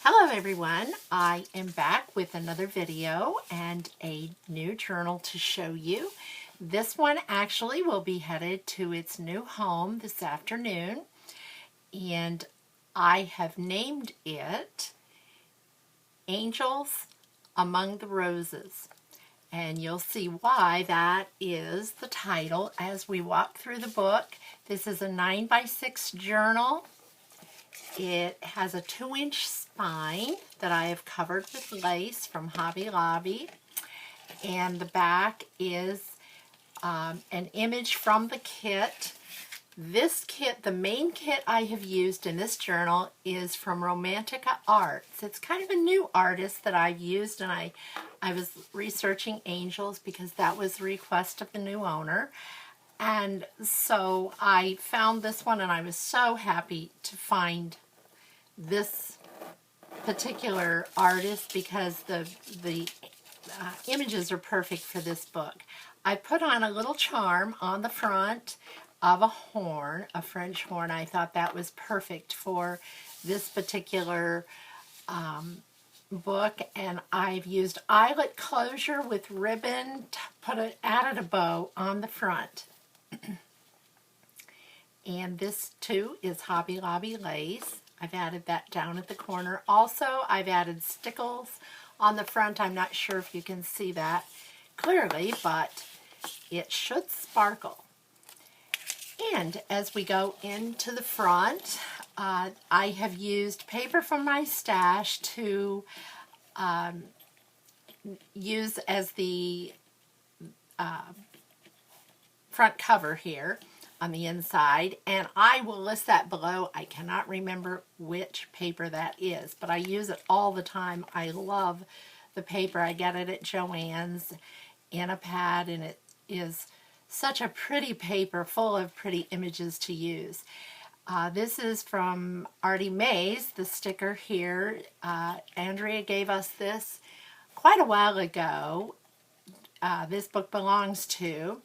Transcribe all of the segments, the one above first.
Hello everyone, I am back with another video and a new journal to show you. This one actually will be headed to its new home this afternoon, and I have named it Angels Among the Roses. And you'll see why that is the title as we walk through the book. This is a 9x6 journal. It has a 2-inch spine that I have covered with lace from Hobby Lobby, and the back is an image from the kit. This kit, the main kit I have used in this journal, is from Romantica Art. It's kind of a new artist that I've used, and I was researching angels because that was the request of the new owner. And so I found this one, and I was so happy to find this particular artist because the images are perfect for this book. I put on a little charm on the front of a horn, a French horn. I thought that was perfect for this particular book, and I've used eyelet closure with ribbon to added a bow on the front. And this too is Hobby Lobby lace. I've added that down at the corner. Also, I've added stickles on the front. I'm not sure if you can see that clearly, but it should sparkle. And as we go into the front, I have used paper from my stash to use as the front cover here on the inside, and I will list that below. I cannot remember which paper that is, but I use it all the time. I love the paper. I get it at Joann's in a pad, and it is such a pretty paper full of pretty images to use. This is from ARTYmaze, the sticker here. Andrea gave us this quite a while ago. This book belongs to,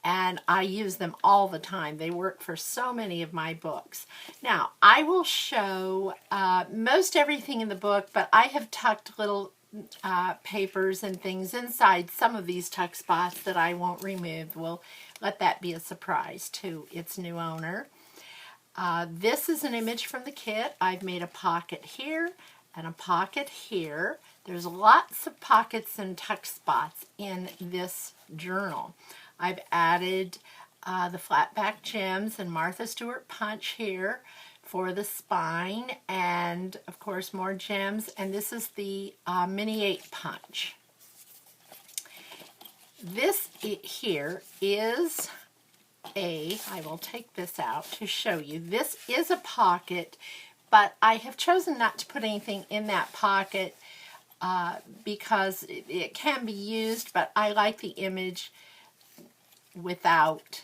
and I use them all the time. They work for so many of my books. Now, I will show most everything in the book, but I have tucked little papers and things inside some of these tuck spots that I won't remove. We'll let that be a surprise to its new owner. This is an image from the kit. I've made a pocket here and a pocket here. There's lots of pockets and tuck spots in this journal. I've added the flat back gems and Martha Stewart punch here for the spine, and of course more gems, and this is the mini 8 punch. This here is I will take this out to show you. This is a pocket, but I have chosen not to put anything in that pocket because it can be used, but I like the image without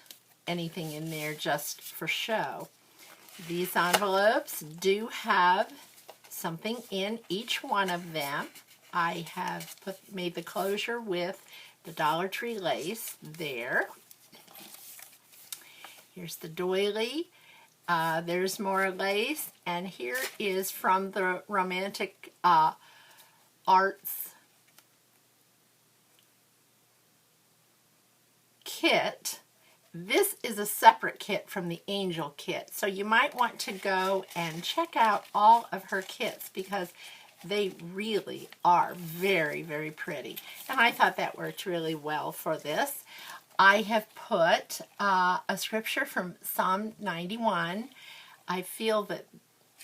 anything in there just for show. These envelopes do have something in each one of them. I have made the closure with the Dollar Tree lace there. Here's the doily. There's more lace, and here is from the Romantic Arts kit. This is a separate kit from the Angel kit, so you might want to go and check out all of her kits because they really are very, very pretty. And I thought that worked really well for this. I have put a scripture from Psalm 91. I feel that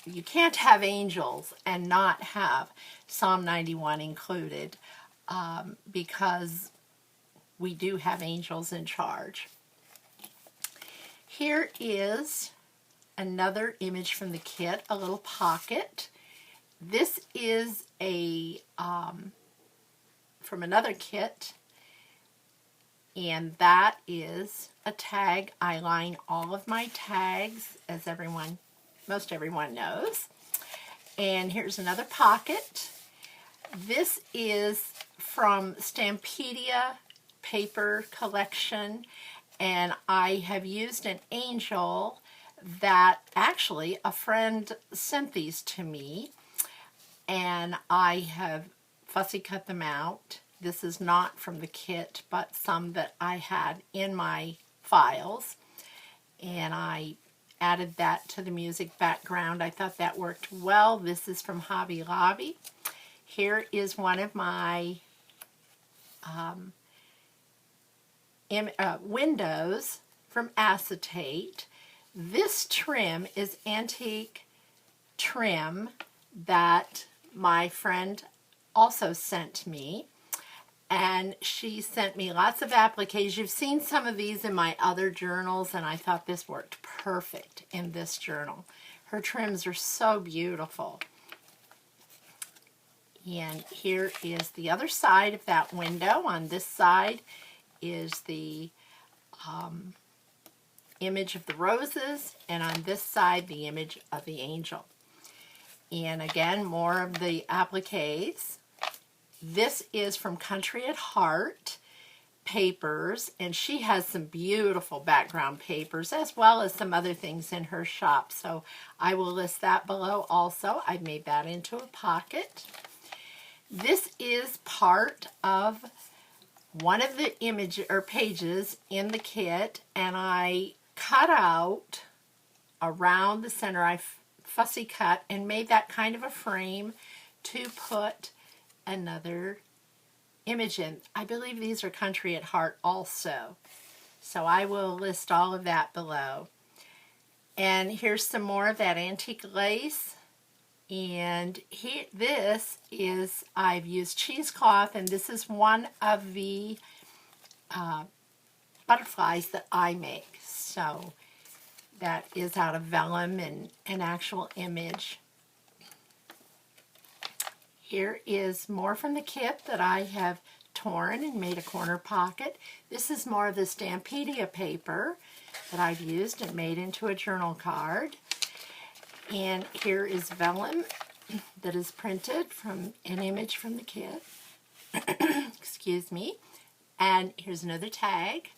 you can't have angels and not have Psalm 91 included because we do have angels in charge. Here is another image from the kit, a little pocket. This is a from another kit, and that is a tag. I line all of my tags, as most everyone knows. And here's another pocket. This is from Stampedia paper collection, and I have used an angel that actually a friend sent these to me. and I have fussy cut them out. This is not from the kit, but some that I had in my files, and I added that to the music background. I thought that worked well. This is from Hobby Lobby. Here is one of my windows from acetate. This trim is antique trim that my friend also sent me, and she sent me lots of appliques. You've seen some of these in my other journals, and I thought this worked perfect in this journal. Her trims are so beautiful. And here is the other side of that window. On this side is the image of the roses, and on this side the image of the angel. And again, more of the appliques. This is from Country at Heart papers, and she has some beautiful background papers as well as some other things in her shop, so I will list that below also. I've made that into a pocket. This is part of one of the image or pages in the kit, and I cut out around the center. I fussy cut and made that kind of a frame to put another image in. I believe these are Country at Heart also, so I will list all of that below. And here's some more of that antique lace. And here, this is, I've used cheesecloth, and this is one of the butterflies that I make. So that is out of vellum and an actual image. Here is more from the kit that I have torn and made a corner pocket. This is more of the Stampedia paper that I've used and made into a journal card. And here is vellum that is printed from an image from the kit. Excuse me. And here's another tag.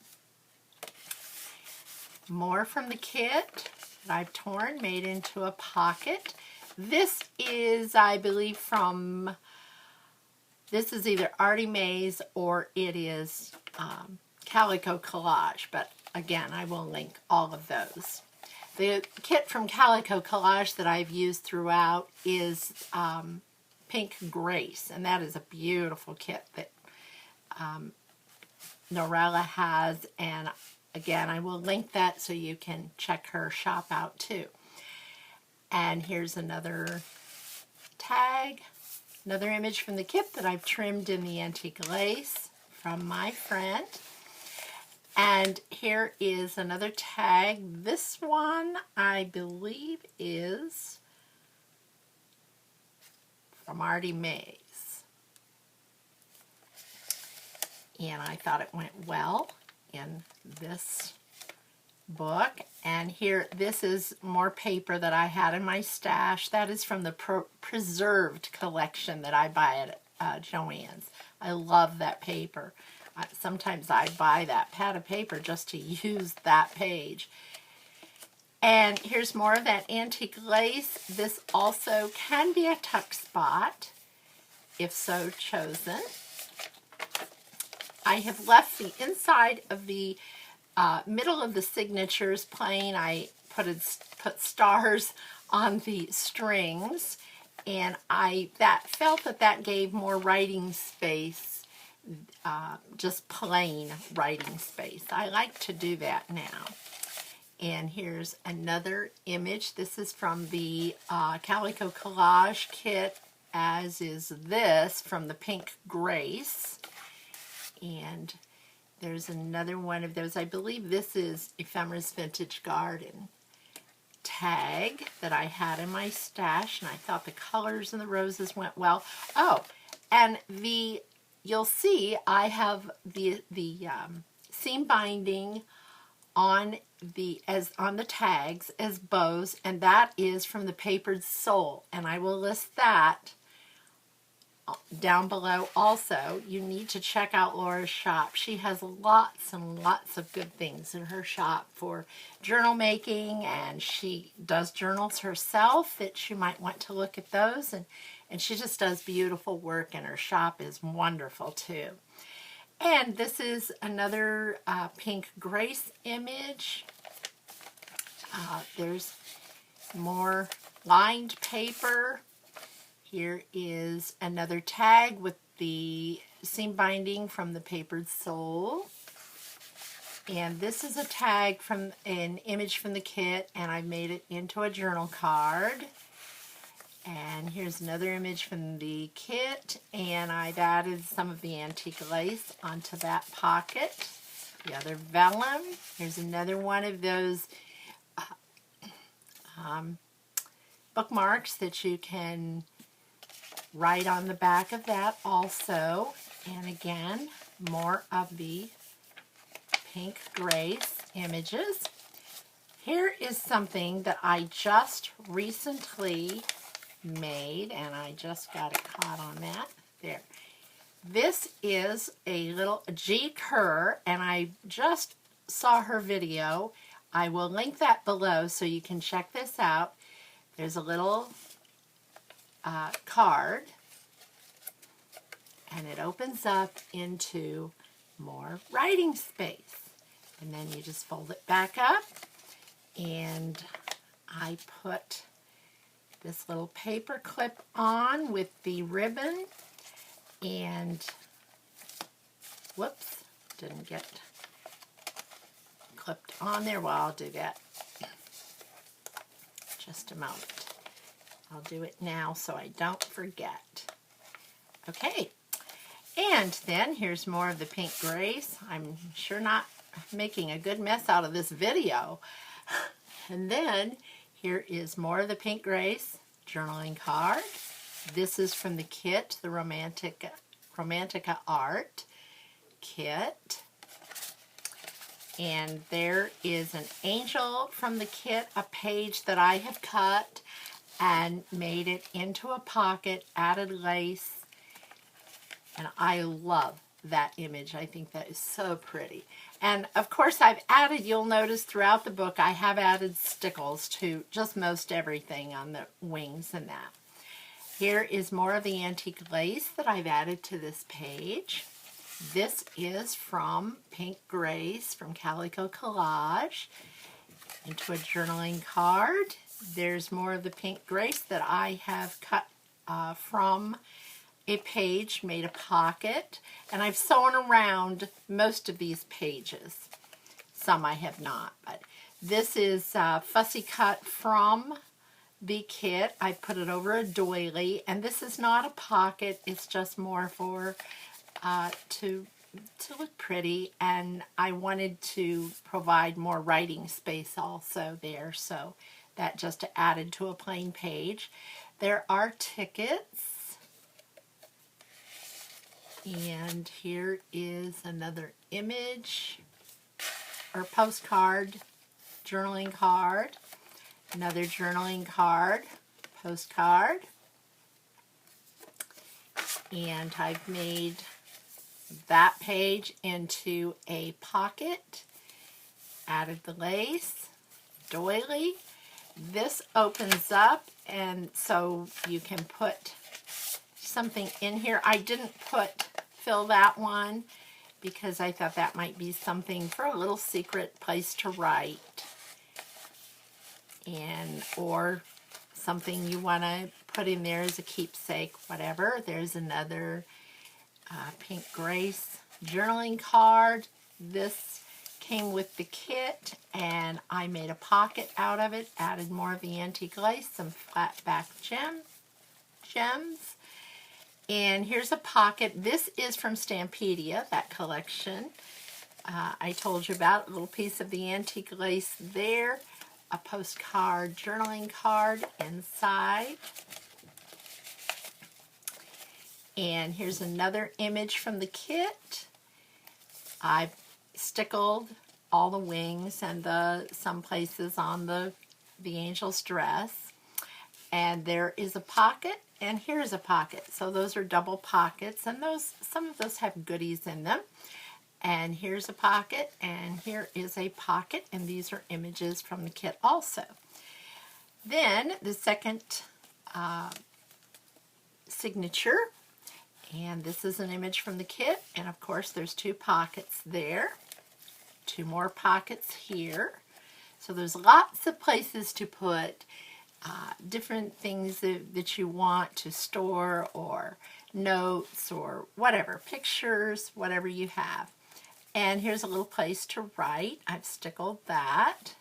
More from the kit that I've torn, made into a pocket. This is, I believe, from, this is either ARTYmaze or it is Calico Collage, but again, I will link all of those. The kit from Calico Collage that I've used throughout is Pink Grace, and that is a beautiful kit that Norella has, and again, I will link that so you can check her shop out too. And here's another tag, another image from the kit that I've trimmed in the antique lace from my friend. And here is another tag. This one, I believe, is from ARTYmaze. And I thought it went well in this book. And here, this is more paper that I had in my stash. That is from the preserved collection that I buy at Joann's. I love that paper. Sometimes I buy that pad of paper just to use that page. And here's more of that antique lace. This also can be a tuck spot, if so chosen. I have left the inside of the middle of the signatures plain. I put stars on the strings, and I felt that gave more writing space. Just plain writing space. I like to do that now. And here's another image. This is from the Calico Collage kit, as is this from the Pink Grace. And there's another one of those. I believe this is Ephemera's Vintage Garden tag that I had in my stash, and I thought the colors and the roses went well. Oh, and you'll see I have the seam binding on the tags as bows, and that is from the Papered Soul, and I will list that down below also, you need to check out Laura's shop. She has lots and lots of good things in her shop for journal making, and she does journals herself that you might want to look at those, and she just does beautiful work, and her shop is wonderful too. And this is another pink Grace image. There's more lined paper. Here is another tag with the seam binding from the Papered Soul. And this is a tag from an image from the kit, and I made it into a journal card. And here's another image from the kit, and I've added some of the antique lace onto that pocket. The other vellum. Here's another one of those bookmarks that you can write on the back of that also. And again, more of the pink Grace images. Here is something that I just recently made, and I just got it caught on that. There. This is a little G. Kerr, and I just saw her video. I will link that below so you can check this out. There's a little card, and it opens up into more writing space. And then you just fold it back up, and I put this little paper clip on with the ribbon, and whoops, didn't get clipped on there. Well, I'll do that just a moment. I'll do it now so I don't forget. Okay, and then here's more of the pink Grace. I'm sure not making a good mess out of this video. And then here is more of the pink Grace journaling card. This is from the kit, the Romantica Art kit. And there is an angel from the kit, a page that I have cut and made it into a pocket, added lace. And I love that image. I think that is so pretty. And of course I've added, you'll notice throughout the book, I have added stickles to just most everything on the wings and that. Here is more of the antique lace that I've added to this page. This is from Pink Grace from Calico Collage into a journaling card. There's more of the Pink Grace that I have cut from a page, made a pocket, and I've sewn around most of these pages. Some I have not, but this is fussy cut from the kit. I put it over a doily, and this is not a pocket, it's just more for to look pretty, and I wanted to provide more writing space also there, so that just added to a plain page. There are tickets. And here is another image or postcard, journaling card, another journaling card, postcard. And I've made that page into a pocket, added the lace, doily. This opens up, and so you can put something in here. I didn't fill that one because I thought that might be something for a little secret place to write, and or something you want to put in there as a keepsake, whatever. There's another Pink Grace journaling card. This came with the kit, and I made a pocket out of it, added more of the antique lace, some flat back gems. And here's a pocket. This is from Stampedia, that collection I told you about. A little piece of the antique lace there. A postcard, journaling card inside. And here's another image from the kit. I've stickled all the wings and some places on the angel's dress. And there is a pocket, and here's a pocket. So those are double pockets, and some of those have goodies in them. And here's a pocket, and here is a pocket, and these are images from the kit also. Then the second signature, and this is an image from the kit, and of course there's two pockets there, two more pockets here. So there's lots of places to put different things that you want to store, or notes, or whatever, pictures, whatever you have. And here's a little place to write. I've stickled that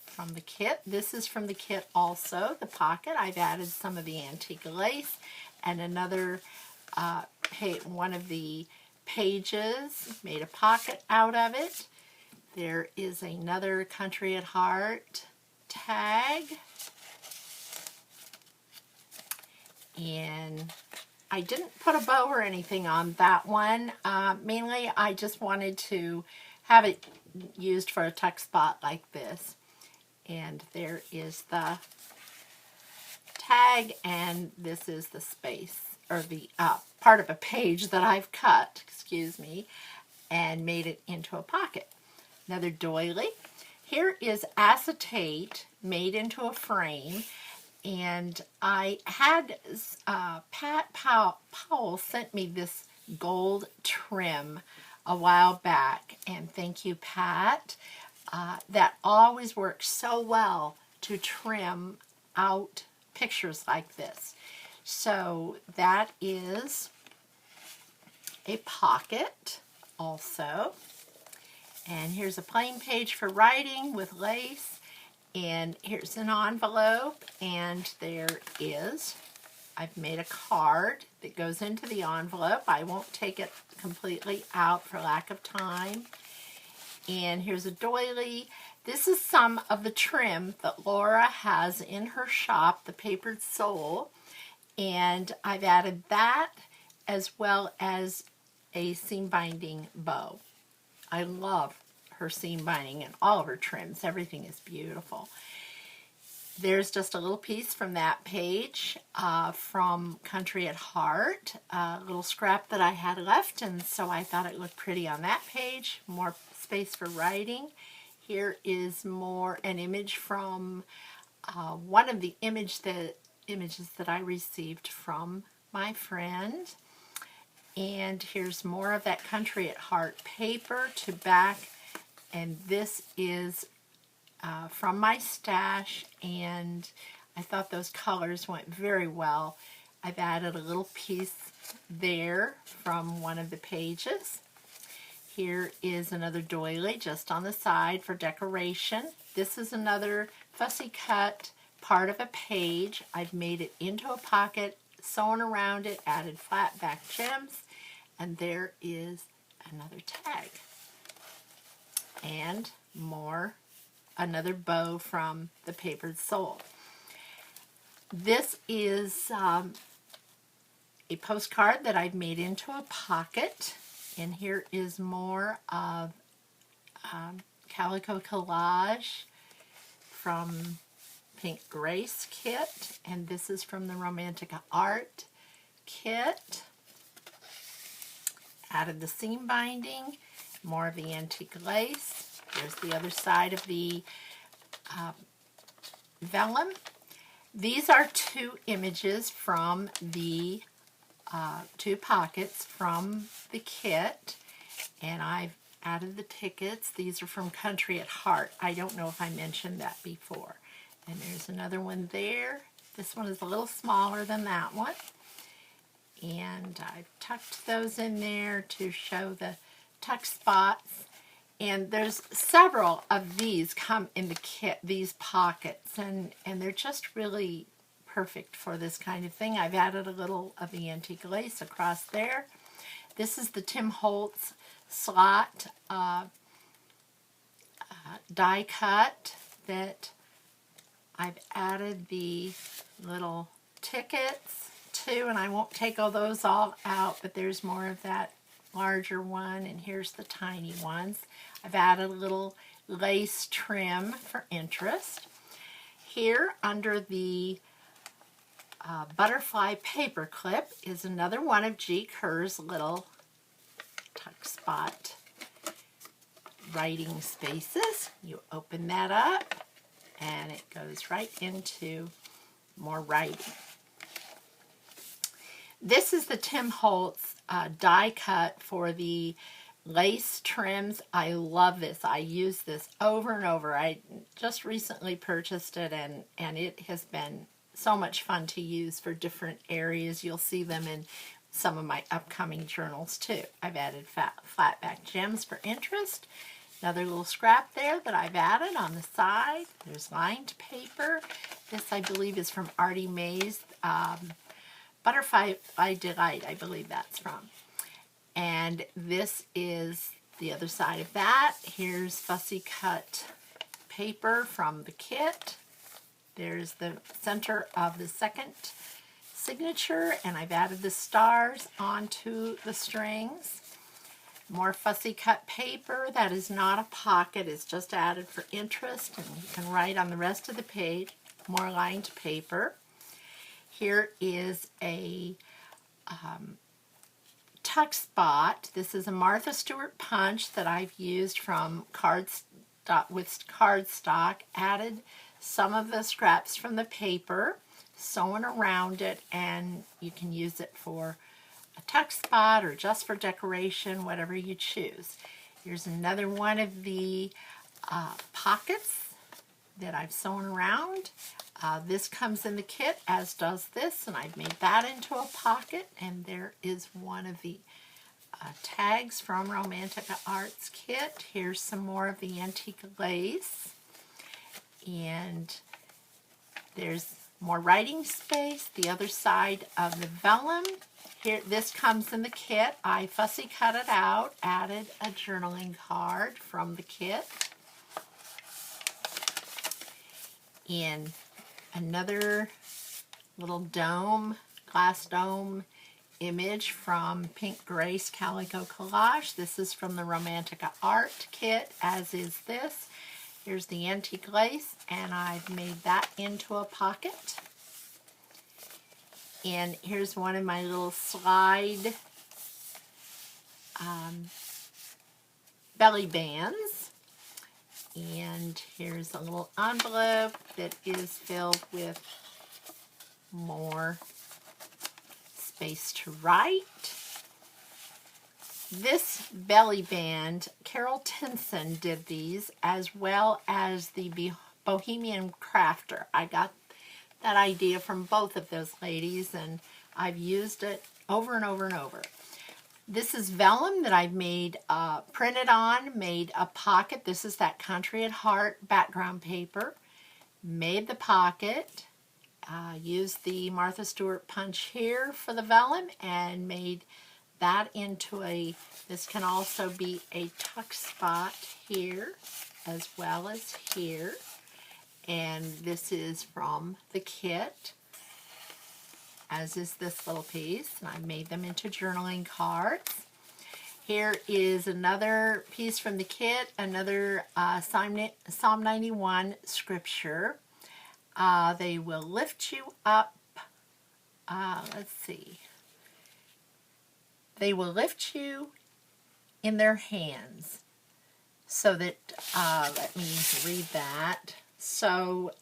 from the kit. This is from the kit also, the pocket. I've added some of the antique lace, and another one of the pages, made a pocket out of it. There is another Country at Heart tag. And I didn't put a bow or anything on that one. Mainly I just wanted to have it used for a tuck spot like this. And there is the tag, and this is the space, or the part of a page that I've cut, excuse me, and made it into a pocket. Another doily. Here is acetate made into a frame. And I had Pat Powell sent me this gold trim a while back, and thank you, Pat. That always works so well to trim out pictures like this. So that is a pocket also. And here's a plain page for writing with lace. And here's an envelope, and there is, I've made a card that goes into the envelope. I won't take it completely out for lack of time. And here's a doily. This is some of the trim that Laura has in her shop, the Papered Soul. And I've added that as well as a seam binding bow. I love her seam binding and all of her trims. Everything is beautiful. There's just a little piece from that page from Country at Heart, a little scrap that I had left, and so I thought it looked pretty on that page. More space for writing. Here is an image from one of the images that I received from my friend. And here's more of that Country at Heart paper to back. And this is from my stash, and I thought those colors went very well. I've added a little piece there from one of the pages. Here is another doily just on the side for decoration. This is another fussy cut part of a page. I've made it into a pocket, sewn around it, added flat back gems, and there is another tag. And another bow from the Papered Soul. This is a postcard that I've made into a pocket, and here is more of Calico Collage from Pink Grace kit, and this is from the Romantica Art kit. Added the seam binding. More of the antique lace. There's the other side of the vellum. These are two images from the two pockets from the kit, and I've added the tickets. These are from Country at Heart. I don't know if I mentioned that before. And there's another one there. This one is a little smaller than that one. And I've tucked those in there to show the tuck spots, and there's several of these come in the kit, these pockets, and they're just really perfect for this kind of thing. I've added a little of the antique lace across there. This is the Tim Holtz slot die cut that I've added the little tickets to, and I won't take all those all out, but there's more of that larger one, and here's the tiny ones. I've added a little lace trim for interest. Here under the butterfly paper clip is another one of G. Kerr's little tuck spot writing spaces. You open that up and it goes right into more writing. This is the Tim Holtz die cut for the lace trims. I love this. I use this over and over. I just recently purchased it and it has been so much fun to use for different areas. You'll see them in some of my upcoming journals too. I've added flat back gems for interest. Another little scrap there that I've added on the side. There's lined paper. This I believe is from ARTYmaze. Butterfly Delight, I believe that's from. And this is the other side of that. Here's fussy cut paper from the kit. There's the center of the second signature, and I've added the stars onto the strings. More fussy cut paper. That is not a pocket, it's just added for interest, and you can write on the rest of the page. More lined paper. Here is a tuck spot. This is a Martha Stewart punch that I've used from cardstock. Added some of the scraps from the paper, sewn around it, and you can use it for a tuck spot or just for decoration, whatever you choose. Here's another one of the pockets that I've sewn around. This comes in the kit, as does this, and I've made that into a pocket. And there is one of the tags from Romantica Art's kit. Here's some more of the antique lace. And there's more writing space. The other side of the vellum. Here, this comes in the kit. I fussy cut it out, added a journaling card from the kit. And another little dome, glass dome image from Pink Grace Calico Collage. This is from the Romantica Art kit, as is this. Here's the antique lace, and I've made that into a pocket. And here's one of my little slide belly bands. And here's a little envelope that is filled with more space to write. This belly band, Carol Tinson did these, as well as the Bohemian Crafter. I got that idea from both of those ladies, and I've used it over and over and over. This is vellum that I've made, printed on, made a pocket. This is that Country at Heart background paper. Made the pocket, used the Martha Stewart punch here for the vellum, and made that into a, this can also be a tuck spot here, as well as here. And this is from the kit, as is this little piece, and I made them into journaling cards. Here is another piece from the kit, another Psalm 91 scripture. They will lift you up, let's see. They will lift you in their hands, so that, let me read that, so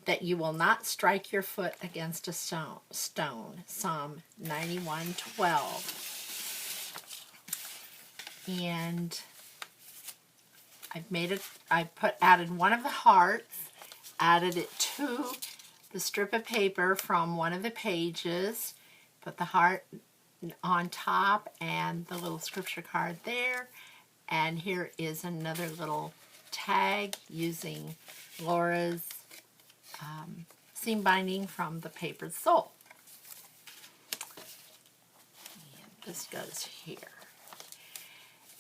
that you will not strike your foot against a stone. Psalm 91:12. And I've made it, added one of the hearts, added it to the strip of paper from one of the pages, put the heart on top and the little scripture card there. And here is another little tag using Laura's seam binding from the Papered Soul. And this goes here.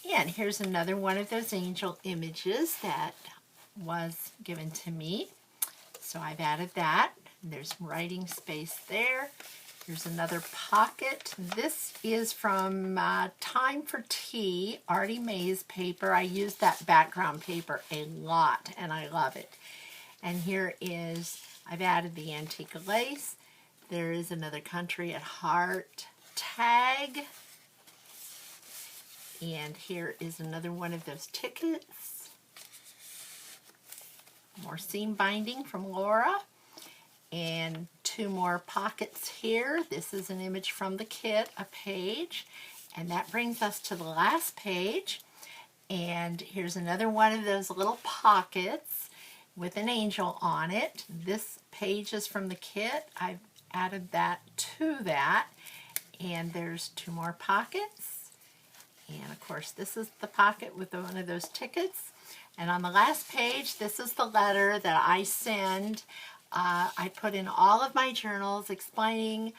And here's another one of those angel images that was given to me. So I've added that. There's writing space there. Here's another pocket. This is from Time for Tea, ARTYmaze paper. I use that background paper a lot, and I love it. And here is, I've added the antique lace, There is another country at heart tag. And here is another one of those tickets. More seam binding from Laura. And 2 more pockets here. This is an image from the kit, a page. And that brings us to the last page. And here's another one of those little pockets with an angel on it. This page is from the kit. I've added that to that. And there's 2 more pockets. And of course, this is the pocket with one of those tickets. And on the last page, this is the letter that I send. I put in all of my journals explaining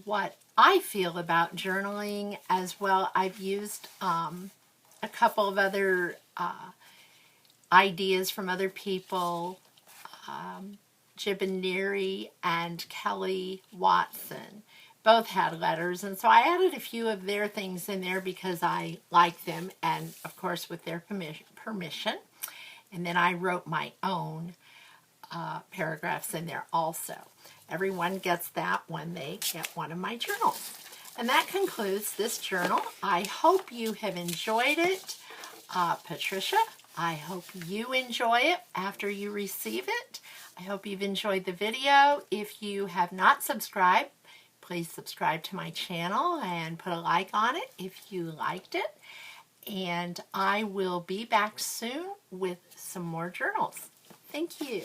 what I feel about journaling as well. I've used a couple of other ideas from other people, Jib and Neary and Kelly Watson. Both had letters, and so I added a few of their things in there because I like them, and of course with their permission. And then I wrote my own paragraphs in there also. Everyone gets that when they get one of my journals. And that concludes this journal. I hope you have enjoyed it. Patricia, I hope you enjoy it after you receive it. I hope you've enjoyed the video. If you have not subscribed, please subscribe to my channel and put a like on it if you liked it. And I will be back soon with some more journals. Thank you.